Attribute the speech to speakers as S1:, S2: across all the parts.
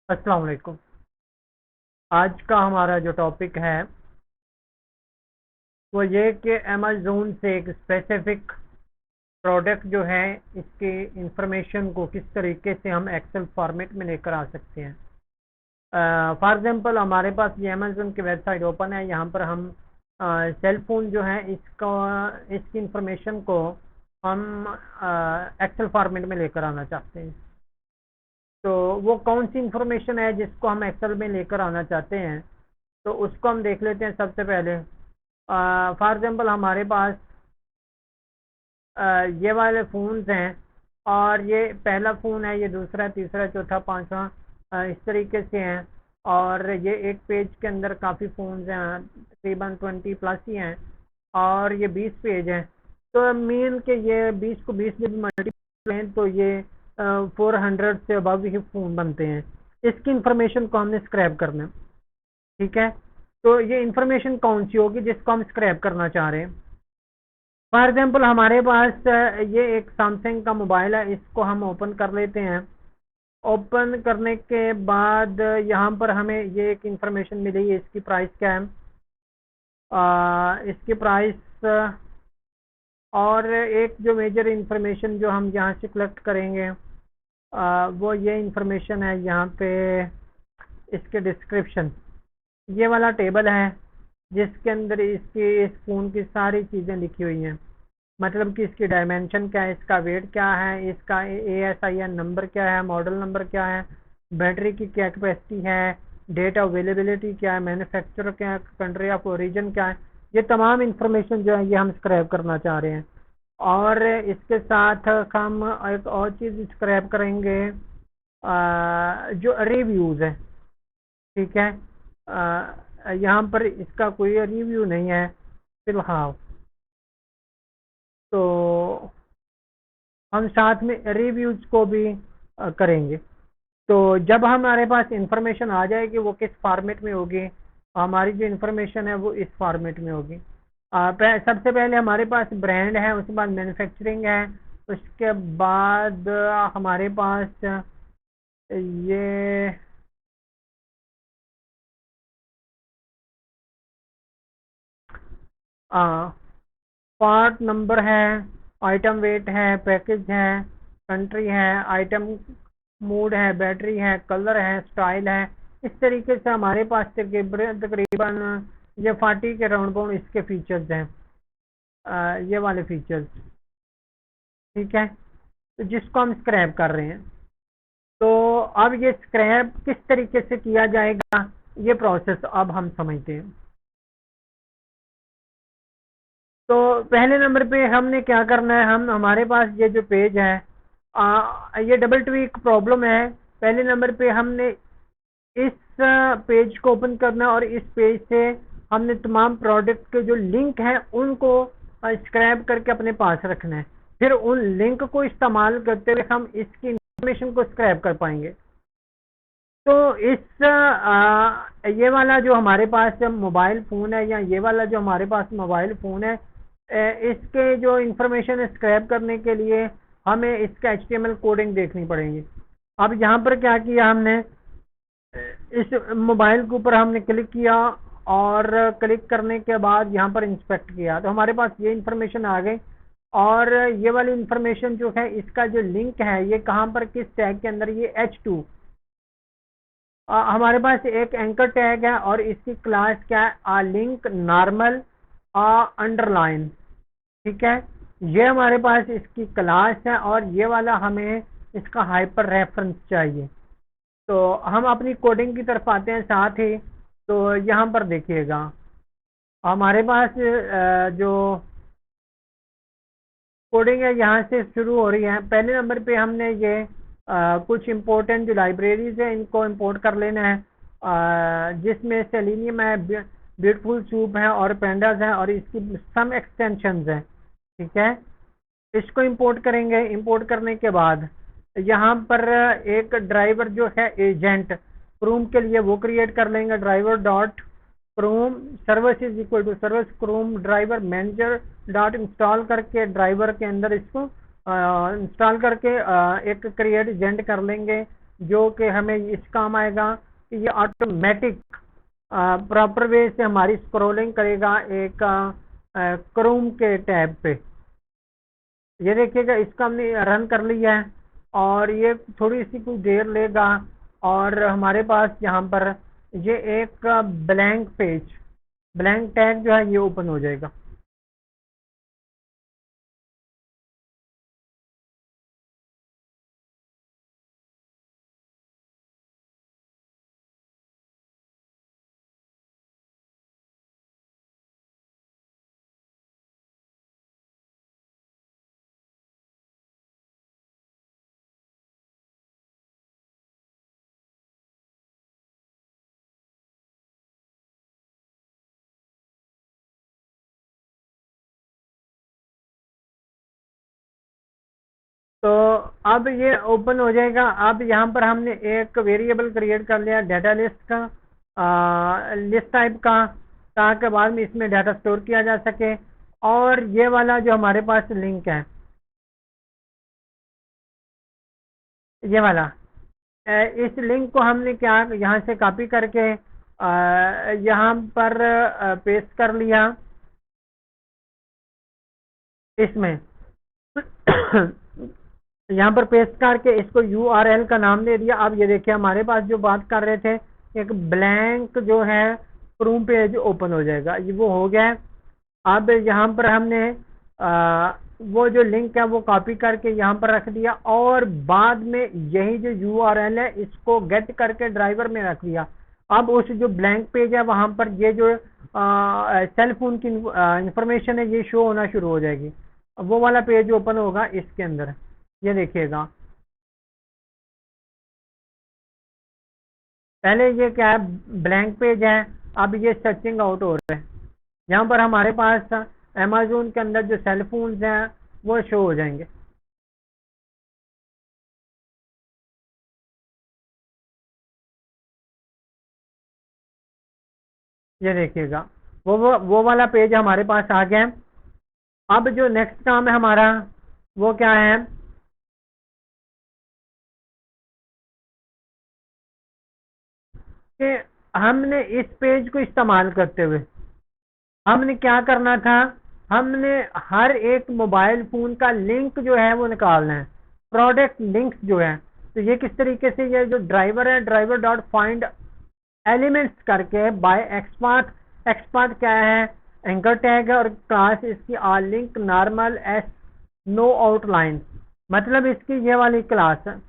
S1: अस्सलाम वालेकुम। आज का हमारा जो टॉपिक है वो ये कि अमेज़न से एक स्पेसिफिक प्रोडक्ट जो है इसके इंफॉर्मेशन को किस तरीके से हम एक्सेल फॉर्मेट में लेकर आ सकते हैं। फॉर एग्जांपल हमारे पास ये अमेज़न की वेबसाइट ओपन है। यहाँ पर हम सेल फोन जो है इसकी इंफॉर्मेशन को हम एक्सेल फॉर्मेट में लेकर आना चाहते हैं। तो वो कौन सी इंफॉर्मेशन है जिसको हम एक्सेल में लेकर आना चाहते हैं, तो उसको हम देख लेते हैं। सबसे पहले फॉर एग्जांपल हमारे पास ये वाले फ़ोन्स हैं और ये पहला फ़ोन है, ये दूसरा, तीसरा, चौथा, पांचवा, इस तरीके से हैं। और ये एक पेज के अंदर काफ़ी फ़ोन्स हैं, तकरीबन 20 प्लस ही हैं और ये 20 पेज हैं। तो मीन के ये 20 को 20 में भी मल्टीप्लाई हैं तो ये 400 से अबव ही फ़ोन बनते हैं। इसकी इंफॉर्मेशन को हमने स्क्रैप करना है, ठीक है। तो ये इंफॉर्मेशन कौन सी होगी जिसको हम स्क्रैप करना चाह रहे हैं। फॉर एग्जाम्पल हमारे पास ये एक सैमसंग का मोबाइल है, इसको हम ओपन कर लेते हैं। ओपन करने के बाद यहाँ पर हमें ये एक इंफॉर्मेशन मिली है, इसकी प्राइस क्या है। इसकी प्राइस और एक जो मेजर इंफॉर्मेशन जो हम यहाँ से कलेक्ट करेंगे वो ये इंफॉर्मेशन है यहाँ पे। इसके डिस्क्रिप्शन, ये वाला टेबल है जिसके अंदर इसकी इस फ़ोन की सारी चीज़ें लिखी हुई हैं। मतलब कि इसकी डायमेंशन क्या है, इसका वेट क्या है, इसका ASIN नंबर क्या है, मॉडल नंबर क्या है, बैटरी की क्या कैपेसिटी है, डेट अवेलेबिलिटी क्या है, मैन्युफैक्चरर क्या है, कंट्री ऑफ ओरिजिन क्या है। ये तमाम इंफॉर्मेशन जो है ये हम स्क्रैप करना चाह रहे हैं। और इसके साथ हम एक और चीज़ स्क्रैप करेंगे, जो रिव्यूज़ है, ठीक है। यहाँ पर इसका कोई रिव्यू नहीं है फिलहाल, तो हम साथ में रिव्यूज को भी करेंगे। तो जब हमारे पास इंफॉर्मेशन आ जाएगी वो किस फॉर्मेट में होगी, हमारी जो इंफॉर्मेशन है वो इस फॉर्मेट में होगी। सबसे पहले हमारे पास ब्रांड है, उसके बाद मैन्युफैक्चरिंग है, उसके बाद हमारे पास ये पार्ट नंबर है, आइटम वेट है, पैकेज है, कंट्री है, आइटम मोड है, बैटरी है, कलर है, स्टाइल है। इस तरीके से हमारे पास तकरीबन ये 40 के राउंड बाउंड इसके फीचर्स हैं, ये वाले फीचर्स, ठीक है। तो जिसको हम स्क्रैप कर रहे हैं, तो अब ये स्क्रैप किस तरीके से किया जाएगा ये प्रोसेस अब हम समझते हैं। तो पहले नंबर पे हमने क्या करना है, हम हमारे पास ये जो पेज है, ये डबल ट्वीक प्रॉब्लम है। पहले नंबर पे हमने इस पेज को ओपन करना है और इस पेज से हमने तमाम प्रोडक्ट के जो लिंक हैं उनको स्क्रैप करके अपने पास रखना है। फिर उन लिंक को इस्तेमाल करते हुए हम इसकी इंफॉर्मेशन को स्क्रैप कर पाएंगे। तो ये वाला जो हमारे पास मोबाइल फ़ोन है, या ये वाला जो हमारे पास मोबाइल फ़ोन है, इसके जो इंफॉर्मेशन स्क्रैप करने के लिए हमें इसका HTML कोडिंग देखनी पड़ेगी। अब यहाँ पर क्या किया हमने, इस मोबाइल के ऊपर हमने क्लिक किया और क्लिक करने के बाद यहाँ पर इंस्पेक्ट किया तो हमारे पास ये इंफॉर्मेशन आ गई। और ये वाली इंफॉर्मेशन जो है इसका जो लिंक है ये कहाँ पर, किस टैग के अंदर, ये H2 हमारे पास एक एंकर टैग है और इसकी क्लास क्या है, लिंक नॉर्मल अंडरलाइन, ठीक है। ये हमारे पास इसकी क्लास है और ये वाला हमें इसका हाइपर रेफरेंस चाहिए। तो हम अपनी कोडिंग की तरफ आते हैं साथ ही। तो यहाँ पर देखिएगा हमारे पास जो कोडिंग है यहाँ से शुरू हो रही है। पहले नंबर पे हमने ये कुछ इम्पोर्टेंट जो लाइब्रेरीज है इनको इंपोर्ट कर लेना है, जिसमें सेलेनियम है, ब्यूटीफुल सूप है और पेंडास है और इसकी सम एक्सटेंशंस हैं, ठीक है। इसको इंपोर्ट करेंगे। इंपोर्ट करने के बाद यहाँ पर एक ड्राइवर जो है एजेंट क्रोम के लिए वो क्रिएट कर लेंगे। Driver dot chrome service is equal to service chrome driver manager dot install करके ड्राइवर के अंदर इसको इंस्टॉल करके एक क्रिएट एजेंट कर लेंगे। जो कि हमें इस काम आएगा कि ये ऑटोमेटिक प्रॉपर वे से हमारी स्क्रॉलिंग करेगा एक क्रोम के टैब पे। ये देखिएगा, इसका हमने रन कर लिया है और ये थोड़ी सी कुछ देर लेगा और हमारे पास यहाँ पर ये एक ब्लैंक पेज, ब्लैंक टैग जो है ये ओपन हो जाएगा। तो अब ये ओपन हो जाएगा। अब यहाँ पर हमने एक वेरिएबल क्रिएट कर लिया डाटा लिस्ट का, लिस्ट टाइप का, ताकि बाद में इसमें डाटा स्टोर किया जा सके। और ये वाला जो हमारे पास लिंक है, ये वाला इस लिंक को हमने क्या यहाँ से कॉपी करके यहाँ पर पेस्ट कर लिया इसमें। यहाँ पर पेस्ट करके इसको URL का नाम दे दिया। अब ये देखिए, हमारे पास जो बात कर रहे थे, एक ब्लैंक जो है क्रोम पेज ओपन हो जाएगा, ये वो हो गया है। अब यहाँ पर हमने वो जो लिंक है वो कॉपी करके यहाँ पर रख दिया और बाद में यही जो URL है इसको गेट करके ड्राइवर में रख दिया। अब उस जो ब्लैंक पेज है वहां पर ये जो सेल फोन की इंफॉर्मेशन है ये शो होना शुरू हो जाएगी। अब वो वाला पेज ओपन होगा इसके अंदर, ये देखिएगा। पहले ये क्या है, ब्लैंक पेज है, अब ये सर्चिंग आउट हो रहा है। यहाँ पर हमारे पास अमेज़न के अंदर जो सेल फोन्स हैं वो शो हो जाएंगे। ये देखिएगा, वो वाला पेज हमारे पास आ गया है। अब जो नेक्स्ट काम है हमारा वो क्या है कि हमने इस पेज को इस्तेमाल करते हुए हमने क्या करना था, हमने हर एक मोबाइल फोन का लिंक जो है वो निकालना है, प्रोडक्ट लिंक्स जो है। तो ये किस तरीके से, ये जो ड्राइवर है, ड्राइवर डॉट फाइंड एलिमेंट्स करके बाय एक्सपार्ट। एक्सपार्ट क्या है, एंकर टैग है और क्लास इसकी R link normal S no outline, मतलब इसकी ये वाली क्लास है,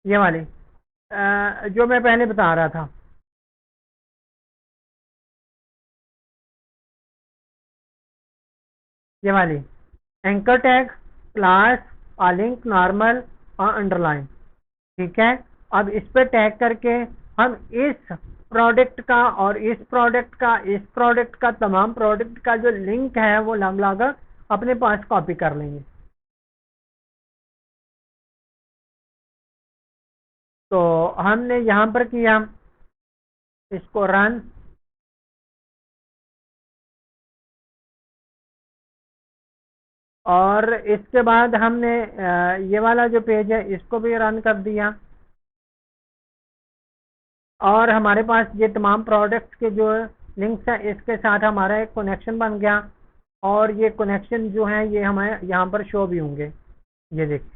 S1: ये वाली जो मैं पहले बता रहा था, ये वाली anchor tag class link normal और अंडरलाइन। ठीक है, अब इस पे टैग करके हम इस प्रोडक्ट का और इस प्रोडक्ट का, इस प्रोडक्ट का, तमाम प्रोडक्ट का जो लिंक है वो लम लाकर अपने पास कॉपी कर लेंगे। तो हमने यहाँ पर किया, इसको रन, और इसके बाद हमने ये वाला जो पेज है इसको भी रन कर दिया और हमारे पास ये तमाम प्रोडक्ट्स के जो लिंक्स हैं इसके साथ हमारा एक कनेक्शन बन गया और ये कनेक्शन जो है ये हमें यहाँ पर शो भी होंगे। ये देखिए,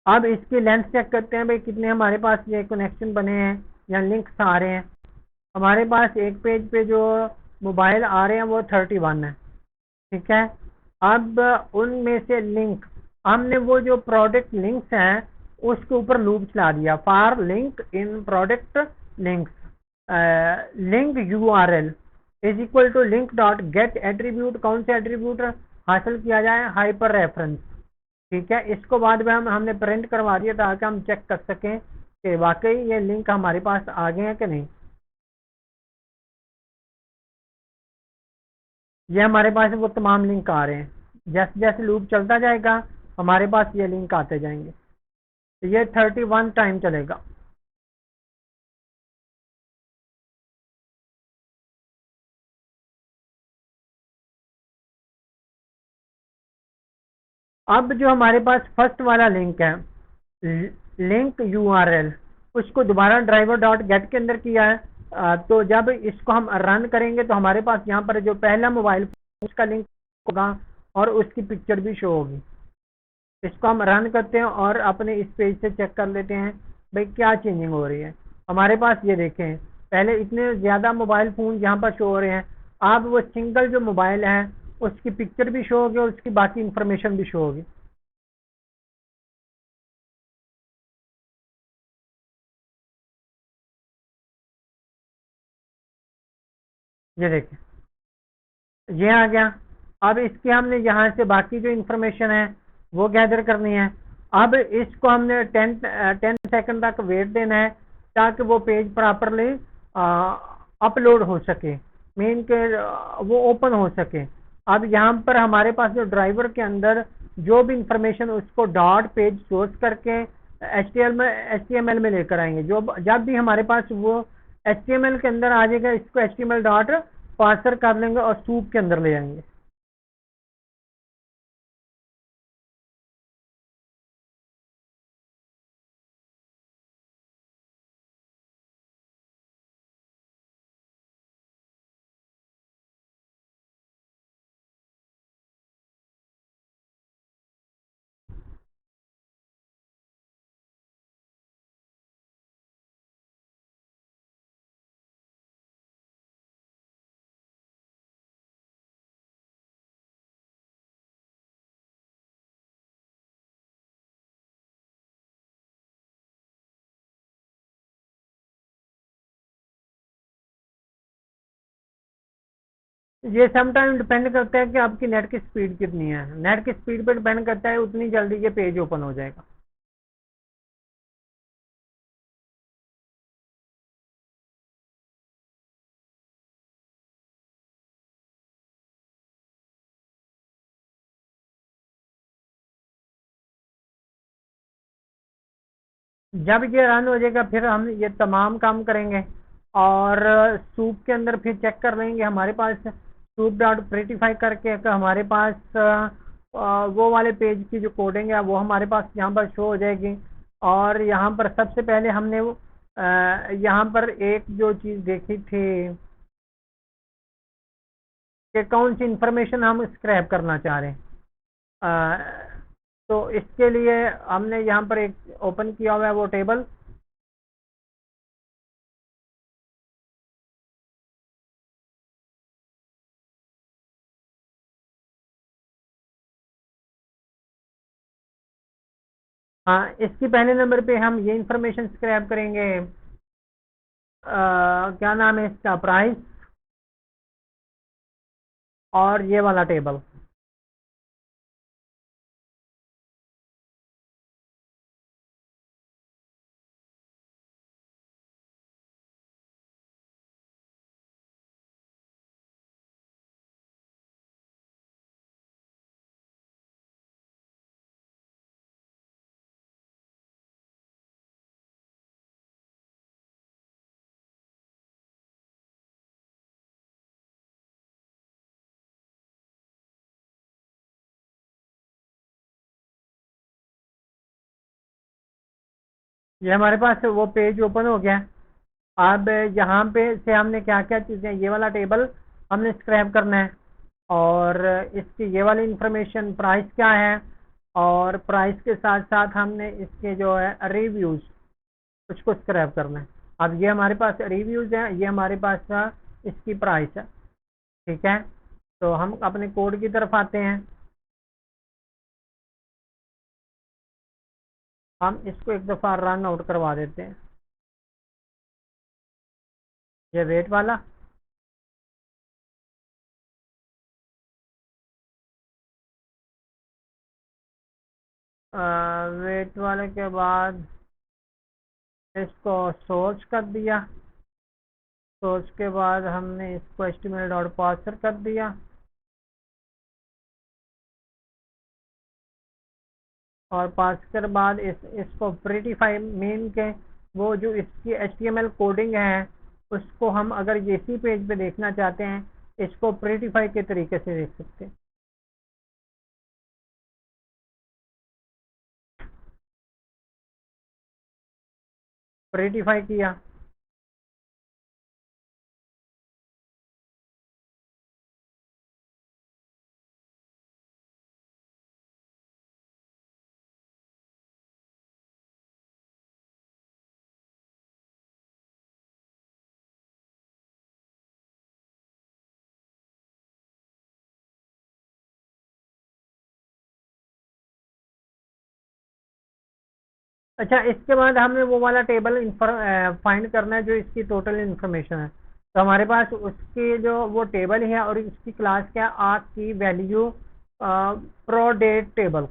S1: अब इसकी लेंथ चेक करते हैं भाई कितने हमारे पास ये कनेक्शन बने हैं या लिंक्स आ रहे हैं। हमारे पास एक पेज पे जो मोबाइल आ रहे हैं वो 31 है। ठीक है, अब उनमें से लिंक, हमने वो जो प्रोडक्ट लिंक्स हैं उसके ऊपर लूप चला दिया, for link in product links link URL is equal to link dot get attribute, कौन से एट्रीब्यूट हासिल किया जाए, हाइपर रेफरेंस। ठीक है, इसको बाद में हमने प्रिंट करवा दिया ताकि हम चेक कर सकें कि वाकई ये लिंक हमारे पास आ गए हैं कि नहीं। ये हमारे पास वो तमाम लिंक आ रहे हैं, जैसे जैसे लूप चलता जाएगा हमारे पास ये लिंक आते जाएंगे। तो ये 31 टाइम चलेगा। अब जो हमारे पास फर्स्ट वाला लिंक है, लिंक यूआरएल, उसको दोबारा ड्राइवर डॉट गेट के अंदर किया है। तो जब इसको हम रन करेंगे तो हमारे पास यहाँ पर जो पहला मोबाइल उसका लिंक होगा और उसकी पिक्चर भी शो होगी। इसको हम रन करते हैं और अपने इस पेज से चेक कर लेते हैं भाई क्या चेंजिंग हो रही है। हमारे पास ये देखें, पहले इतने ज़्यादा मोबाइल फ़ोन यहाँ पर शो हो रहे हैं, अब वो सिंगल जो मोबाइल है उसकी पिक्चर भी शो होगी और उसकी बाकी इंफॉर्मेशन भी शो होगी। ये देखें, ये आ गया। अब इसके हमने यहाँ से बाकी जो इंफॉर्मेशन है वो गैदर करनी है। अब इसको हमने 10 सेकंड तक वेट देना है ताकि वो पेज प्रॉपरली अपलोड हो सके, मेन के वो ओपन हो सके। अब यहाँ पर हमारे पास जो ड्राइवर के अंदर जो भी इंफॉर्मेशन उसको डॉट पेज सोर्स करके HTML में लेकर आएंगे। जो जब भी हमारे पास वो HTML के अंदर आ जाएगा, इसको HTML डॉट पार्सर कर लेंगे और सूप के अंदर ले आएंगे। ये सम टाइम डिपेंड करता है कि आपकी नेट की स्पीड कितनी है। नेट की स्पीड पे डिपेंड करता है उतनी जल्दी ये पेज ओपन हो जाएगा। जब ये रन हो जाएगा फिर हम ये तमाम काम करेंगे और सूप के अंदर फिर चेक कर लेंगे हमारे पास सूप डॉट प्रिटिफाई करके कि हमारे पास वो वाले पेज की जो कोडिंग है वो हमारे पास यहाँ पर शो हो जाएगी। और यहाँ पर सबसे पहले हमने वो यहाँ पर एक जो चीज़ देखी थी कि कौन सी इंफॉर्मेशन हम स्क्रैप करना चाह रहे हैं। तो इसके लिए हमने यहाँ पर एक ओपन किया हुआ है वो टेबल। हाँ, इसकी पहले नंबर पे हम ये इंफॉर्मेशन स्क्रैप करेंगे, क्या नाम है इसका, प्राइस और ये वाला टेबल। ये हमारे पास वो पेज ओपन हो गया। अब यहाँ पे से हमने क्या क्या चीज़ें, ये वाला टेबल हमने स्क्रैप करना है और इसकी ये वाली इंफॉर्मेशन प्राइस क्या है और प्राइस के साथ साथ हमने इसके जो है रिव्यूज उसको स्क्रैप करना है। अब ये हमारे पास रिव्यूज हैं, ये हमारे पास इसकी प्राइस है। ठीक है, तो हम अपने कोड की तरफ आते हैं। हम इसको एक दफ़ा रन आउट करवा देते हैं, ये वेट वाला। वेट वाले के बाद इसको सोर्स कर दिया। सोर्स के बाद हमने इसको एचटीएमएल डॉट पार्सर कर दिया और पार्सर के बाद इसको प्रिटिफाई मेन के वो जो इसकी एचटीएमएल कोडिंग है उसको हम अगर ये इसी पेज पे देखना चाहते हैं इसको प्रिटिफाई के तरीके से देख सकते हैं। प्रीटिफाई किया। अच्छा, इसके बाद हमें वो वाला टेबल फाइंड करना है जो इसकी टोटल इन्फॉर्मेशन है। तो हमारे पास उसकी जो वो टेबल है और इसकी क्लास क्या है, आर्क की वैल्यू प्रो डेट टेबल।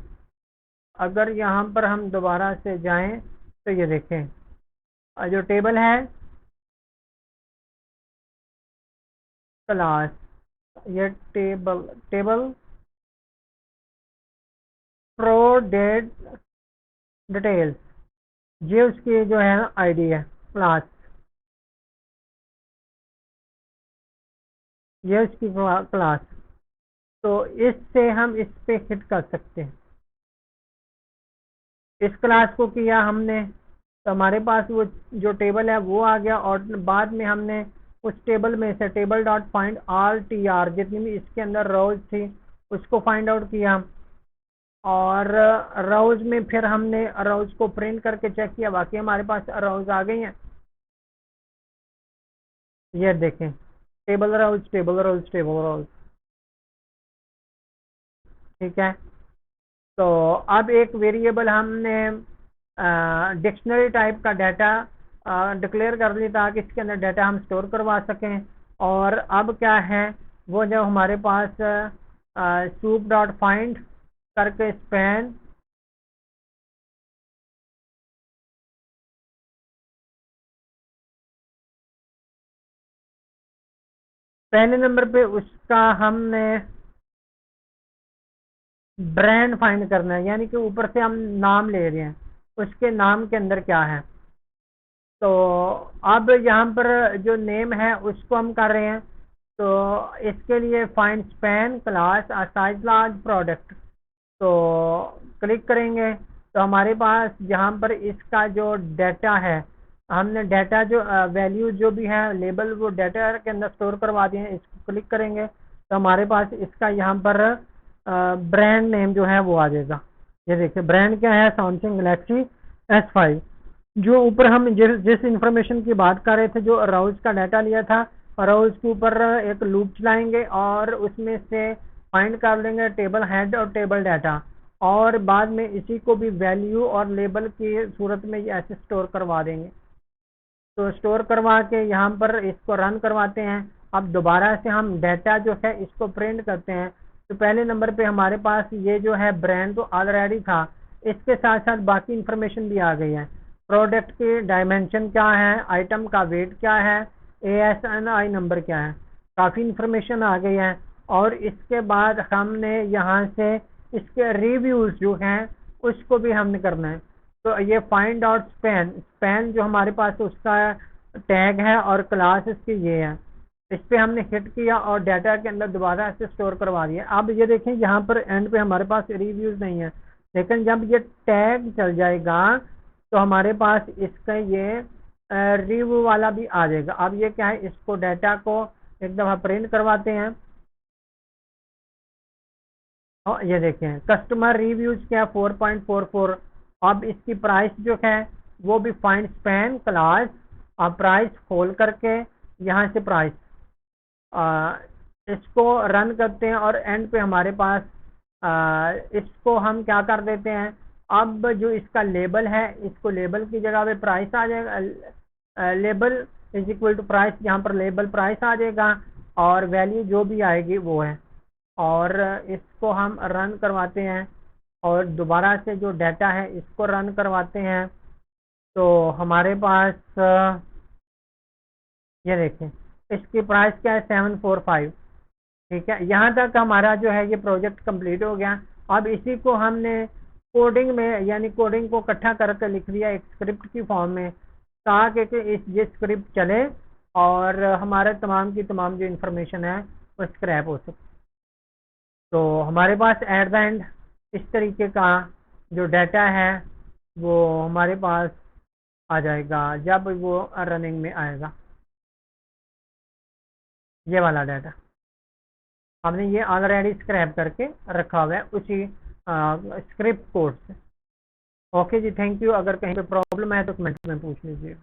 S1: अगर यहाँ पर हम दोबारा से जाएं तो ये देखें, जो टेबल है क्लास, ये table table pro date details, ये उसकी जो है आईडी है क्लास, ये उसकी क्लास। तो इससे हम इस पे हिट कर सकते हैं। इस क्लास को किया हमने तो हमारे पास वो जो टेबल है वो आ गया, और बाद में हमने उस टेबल में से टेबल डॉट फाइंड आल टी आर, जितनी भी इसके अंदर रोज थी उसको फाइंड आउट किया, और रोज में फिर हमने रोज को प्रिंट करके चेक किया, बाकी हमारे पास रोज आ गई हैं। ये देखें, टेबल रोज टेबल रोज टेबल रोज। ठीक है, तो अब एक वेरिएबल हमने डिक्शनरी टाइप का डाटा डिक्लेयर कर लिया ताकि इसके अंदर डाटा हम स्टोर करवा सकें। और अब क्या है, वो जो हमारे पास सूप डॉट फाइंड करके स्पैन, पहले नंबर पे उसका हमने ब्रांड फाइंड करना है, यानी कि ऊपर से हम नाम ले रहे हैं, उसके नाम के अंदर क्या है। तो अब यहाँ पर जो नेम है उसको हम कर रहे हैं, तो इसके लिए find span class size large product, तो क्लिक करेंगे तो हमारे पास यहाँ पर इसका जो डाटा है, हमने डाटा जो वैल्यू जो भी है लेबल वो डाटा के अंदर स्टोर करवा दिए हैं। इसको क्लिक करेंगे तो हमारे पास इसका यहाँ पर ब्रांड नेम जो है वो आ जाएगा। ये देखिए ब्रांड क्या है, सैमसंग गैलेक्सी S5। जो ऊपर हम जिस इंफॉर्मेशन की बात कर रहे थे, जो अराउज का डाटा लिया था, अराउज के ऊपर एक लूप चलाएंगे और उसमें से फाइंड कर लेंगे टेबल हेड और टेबल डाटा, और बाद में इसी को भी वैल्यू और लेबल की सूरत में ऐसे स्टोर करवा देंगे। तो स्टोर करवा के यहाँ पर इसको रन करवाते हैं। अब दोबारा से हम डाटा जो है इसको प्रिंट करते हैं। तो पहले नंबर पे हमारे पास ये जो है ब्रांड तो ऑलरेडी था, इसके साथ साथ बाकी इंफॉर्मेशन भी आ गई है। प्रोडक्ट की डायमेंशन क्या है, आइटम का वेट क्या है, ASNI नंबर क्या है, काफ़ी इंफॉर्मेशन आ गई है। और इसके बाद हमने यहाँ से इसके रिव्यूज जो हैं उसको भी हमने करना है। तो ये फाइंड आउट स्पैन, स्पैन जो हमारे पास उसका टैग है और क्लास इसकी ये है, इस पे हमने हिट किया और डाटा के अंदर दोबारा से स्टोर करवा दिया। अब ये देखें यहाँ पर एंड पे हमारे पास रिव्यूज नहीं है, लेकिन जब ये टैग चल जाएगा तो हमारे पास इसका ये रिव्यू वाला भी आ जाएगा। अब ये क्या है, इसको डाटा को एक दफ़ा प्रिंट करवाते हैं और ये देखें कस्टमर रिव्यूज क्या 4.44। अब इसकी प्राइस जो है वो भी फाइंड स्पैन क्लास, अब प्राइस खोल करके यहाँ से प्राइस इसको रन करते हैं और एंड पे हमारे पास इसको हम क्या कर देते हैं, अब जो इसका लेबल है इसको लेबल की जगह पे प्राइस आ जाएगा, label is equal to price, यहाँ पर लेबल प्राइस आ जाएगा और वैल्यू जो भी आएगी वो है। और इसको हम रन करवाते हैं और दोबारा से जो डाटा है इसको रन करवाते हैं। तो हमारे पास ये देखें इसकी प्राइस क्या है 745। ठीक है, यहाँ तक हमारा जो है ये प्रोजेक्ट कंप्लीट हो गया। अब इसी को हमने कोडिंग में, यानी कोडिंग को इकट्ठा करके लिख दिया एक स्क्रिप्ट की फॉर्म में, ताकि ये स्क्रिप्ट चले और हमारे तमाम की तमाम जो इंफॉर्मेशन है वो स्क्रैप हो सके। तो हमारे पास एट द एंड इस तरीके का जो डाटा है वो हमारे पास आ जाएगा जब वो रनिंग में आएगा। ये वाला डाटा हमने ये ऑलरेडी स्क्रैप करके रखा हुआ है उसी स्क्रिप्ट कोड से। ओके जी, थैंक यू। अगर कहीं पे प्रॉब्लम है तो कमेंट में पूछ लीजिए।